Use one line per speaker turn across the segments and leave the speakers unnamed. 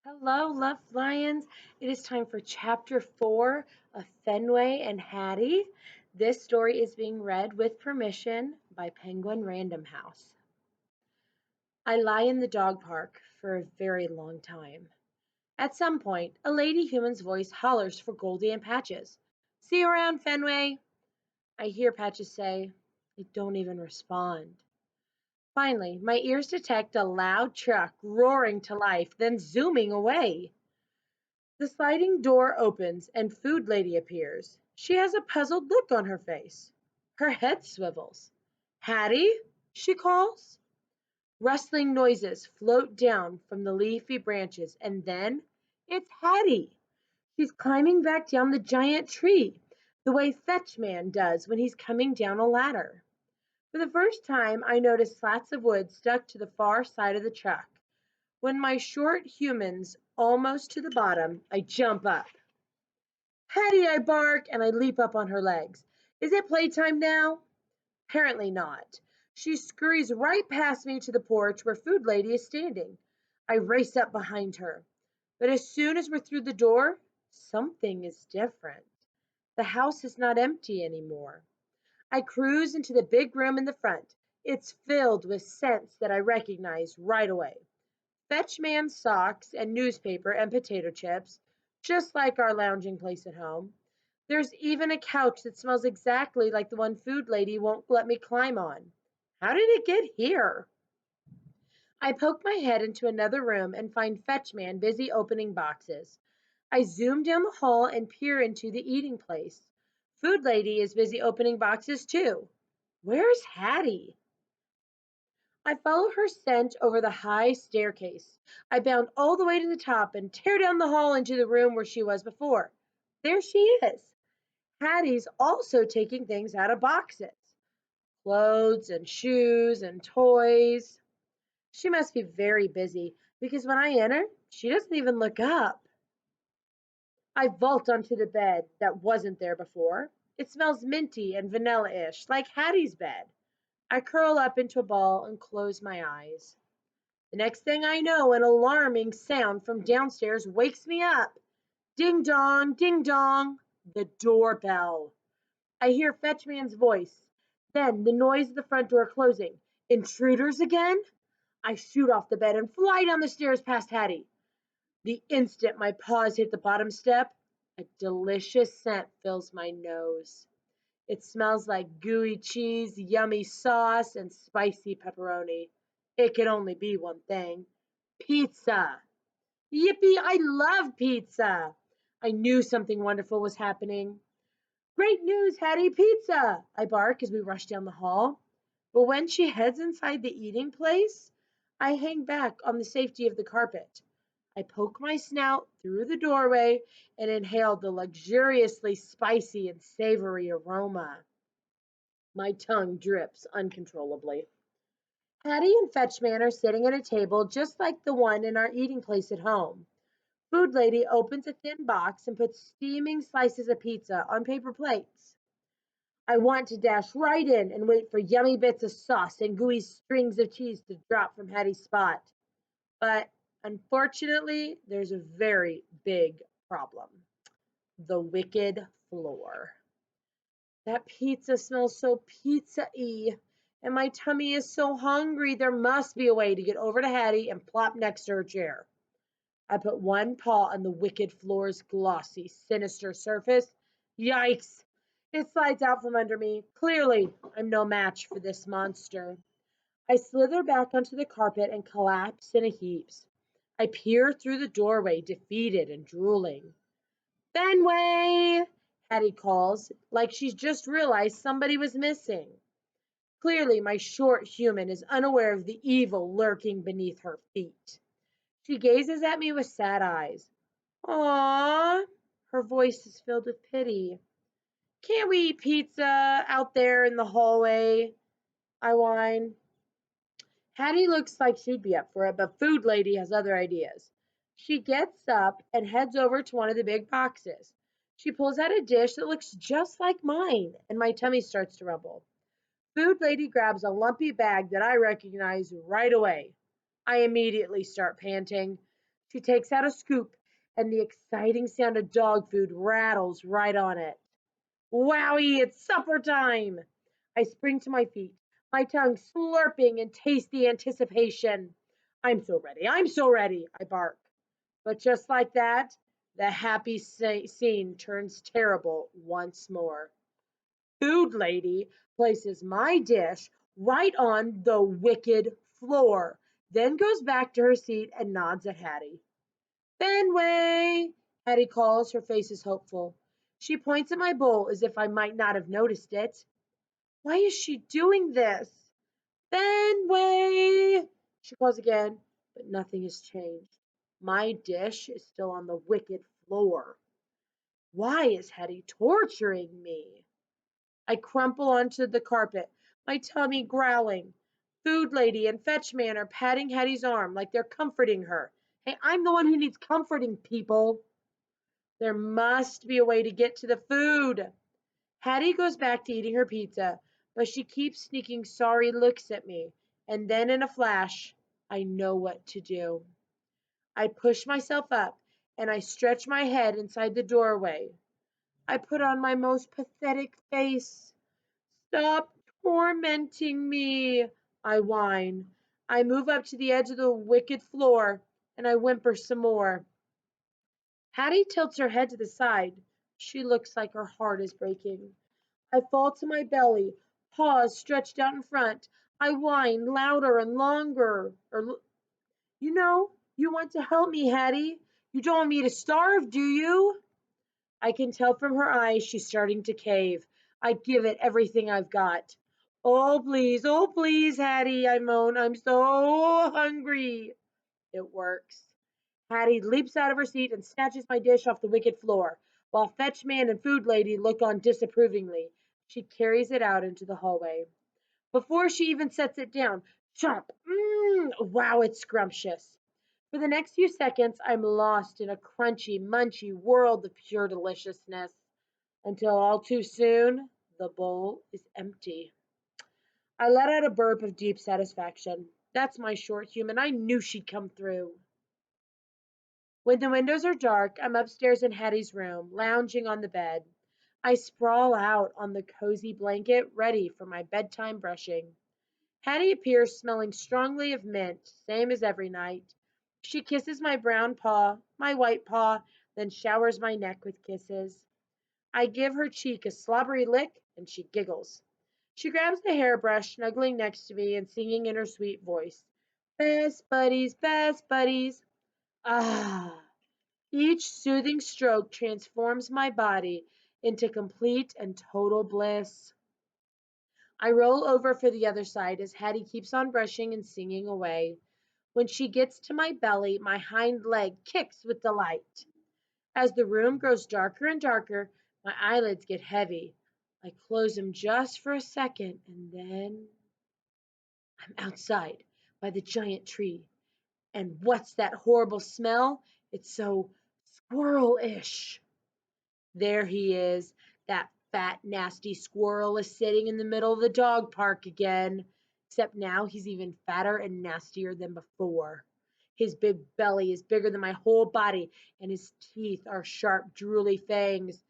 Hello, Luff Lions. It is time for chapter 4 of Fenway and Hattie. This story is being read with permission by Penguin Random House. I lie in the dog park for a very long time. At some point, a lady human's voice hollers for Goldie and Patches. See you around, Fenway. I hear Patches say, I don't even respond. Finally, my ears detect a loud truck roaring to life, then zooming away. The sliding door opens and Food Lady appears. She has a puzzled look on her face. Her head swivels. Hattie? She calls. Rustling noises float down from the leafy branches, and then it's Hattie. She's climbing back down the giant tree, the way Fetchman does when he's coming down a ladder. For the first time, I notice slats of wood stuck to the far side of the truck. When my short human's almost to the bottom, I jump up. Hattie, I bark, and I leap up on her legs. Is it playtime now? Apparently not. She scurries right past me to the porch where Food Lady is standing. I race up behind her. But as soon as we're through the door, something is different. The house is not empty anymore. I cruise into the big room in the front. It's filled with scents that I recognize right away. Fetchman socks and newspaper and potato chips, just like our lounging place at home. There's even a couch that smells exactly like the one Food Lady won't let me climb on. How did it get here? I poke my head into another room and find Fetchman busy opening boxes. I zoom down the hall and peer into the eating place. Food Lady is busy opening boxes too. Where's Hattie? I follow her scent over the high staircase. I bound all the way to the top and tear down the hall into the room where she was before. There she is. Hattie's also taking things out of boxes, clothes and shoes and toys. She must be very busy because when I enter, she doesn't even look up. I vault onto the bed that wasn't there before. It smells minty and vanilla-ish, like Hattie's bed. I curl up into a ball and close my eyes. The next thing I know, an alarming sound from downstairs wakes me up. Ding dong, the doorbell. I hear Fetchman's voice, then the noise of the front door closing. Intruders again? I shoot off the bed and fly down the stairs past Hattie. The instant my paws hit the bottom step, a delicious scent fills my nose. It smells like gooey cheese, yummy sauce, and spicy pepperoni. It could only be one thing. Pizza. Yippee, I love pizza. I knew something wonderful was happening. Great news, Hattie, pizza! I bark as we rush down the hall. But when she heads inside the eating place, I hang back on the safety of the carpet. I poke my snout through the doorway and inhale the luxuriously spicy and savory aroma. My tongue drips uncontrollably. Hattie and Fetchman are sitting at a table just like the one in our eating place at home. Food Lady opens a thin box and puts steaming slices of pizza on paper plates. I want to dash right in and wait for yummy bits of sauce and gooey strings of cheese to drop from Hattie's spot. But unfortunately, there's a very big problem. The wicked floor. That pizza smells so pizza-y, and my tummy is so hungry. There must be a way to get over to Hattie and plop next to her chair. I put one paw on the wicked floor's glossy, sinister surface. Yikes! It slides out from under me. Clearly, I'm no match for this monster. I slither back onto the carpet and collapse in a heap. I peer through the doorway, defeated and drooling. Fenway! Hattie calls, like she's just realized somebody was missing. Clearly, my short human is unaware of the evil lurking beneath her feet. She gazes at me with sad eyes. Aww, her voice is filled with pity. Can't we eat pizza out there in the hallway? I whine. Hattie looks like she'd be up for it, but Food Lady has other ideas. She gets up and heads over to one of the big boxes. She pulls out a dish that looks just like mine, and my tummy starts to rumble. Food Lady grabs a lumpy bag that I recognize right away. I immediately start panting. She takes out a scoop, and the exciting sound of dog food rattles right on it. Wowie, it's supper time! I spring to my feet, my tongue slurping in tasty anticipation. I'm so ready, I'm so ready, I bark. But just like that, the happy scene turns terrible once more. Food lady places my dish right on the wicked floor, then goes back to her seat and nods at Hattie. Fenway! Hattie calls, her face is hopeful. She points at my bowl as if I might not have noticed it. Why is she doing this? Fenway! She calls again, but nothing has changed. My dish is still on the wicked floor. Why is Hattie torturing me? I crumple onto the carpet, my tummy growling. Food lady and fetch man are patting Hattie's arm like they're comforting her. Hey, I'm the one who needs comforting, people. There must be a way to get to the food. Hattie goes back to eating her pizza, but she keeps sneaking sorry looks at me. And then in a flash, I know what to do. I push myself up and I stretch my head inside the doorway. I put on my most pathetic face. Stop tormenting me, I whine. I move up to the edge of the wicked floor and I whimper some more. Hattie tilts her head to the side. She looks like her heart is breaking. I fall to my belly, paws stretched out in front. I whine louder and longer. You want to help me, Hattie. You don't want me to starve, do you? I can tell from her eyes she's starting to cave. I give it everything I've got. Oh please, Hattie, I moan. I'm so hungry. It works. Hattie leaps out of her seat and snatches my dish off the wicked floor, while fetch man and food lady look on disapprovingly. She carries it out into the hallway. Before she even sets it down, chomp! Wow, it's scrumptious. For the next few seconds, I'm lost in a crunchy, munchy world of pure deliciousness, until all too soon, the bowl is empty. I let out a burp of deep satisfaction. That's my short human. I knew she'd come through. When the windows are dark, I'm upstairs in Hattie's room, lounging on the bed. I sprawl out on the cozy blanket, ready for my bedtime brushing. Hattie appears smelling strongly of mint, same as every night. She kisses my brown paw, my white paw, then showers my neck with kisses. I give her cheek a slobbery lick, and she giggles. She grabs the hairbrush, snuggling next to me and singing in her sweet voice. Best buddies, best buddies. Ah! Each soothing stroke transforms my body into complete and total bliss. I roll over for the other side as Hattie keeps on brushing and singing away. When she gets to my belly, my hind leg kicks with delight. As the room grows darker and darker, my eyelids get heavy. I close them just for a second, and then I'm outside by the giant tree. And what's that horrible smell? It's so squirrel-ish. There he is. That fat, nasty squirrel is sitting in the middle of the dog park again. Except now he's even fatter and nastier than before. His big belly is bigger than my whole body, and his teeth are sharp, drooly fangs.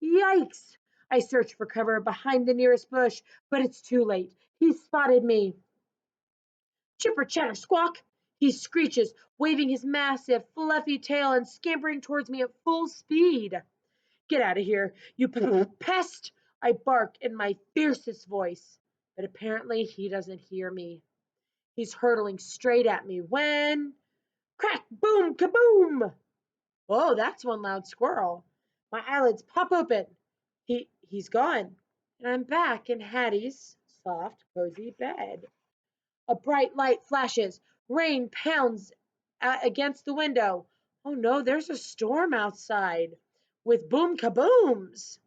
Yikes! I search for cover behind the nearest bush, but it's too late. He's spotted me. Chipper chatter squawk! He screeches, waving his massive, fluffy tail and scampering towards me at full speed. Get out of here, you pest! I bark in my fiercest voice, but apparently he doesn't hear me. He's hurtling straight at me when crack, boom, kaboom! Oh, that's one loud squirrel. My eyelids pop open. He's gone, and I'm back in Hattie's soft, cozy bed. A bright light flashes. Rain pounds against the window. Oh no, there's a storm outside with boom kabooms.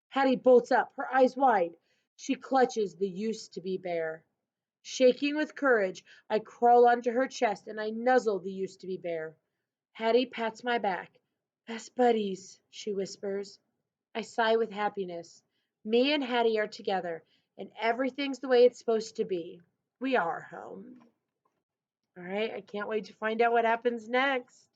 Hattie bolts up, her eyes wide. She clutches the used to be bear. Shaking with courage, I crawl onto her chest and I nuzzle the used to be bear. Hattie pats my back. Best buddies, she whispers. I sigh with happiness. Me and Hattie are together, and everything's the way it's supposed to be. We are home. All right, I can't wait to find out what happens next.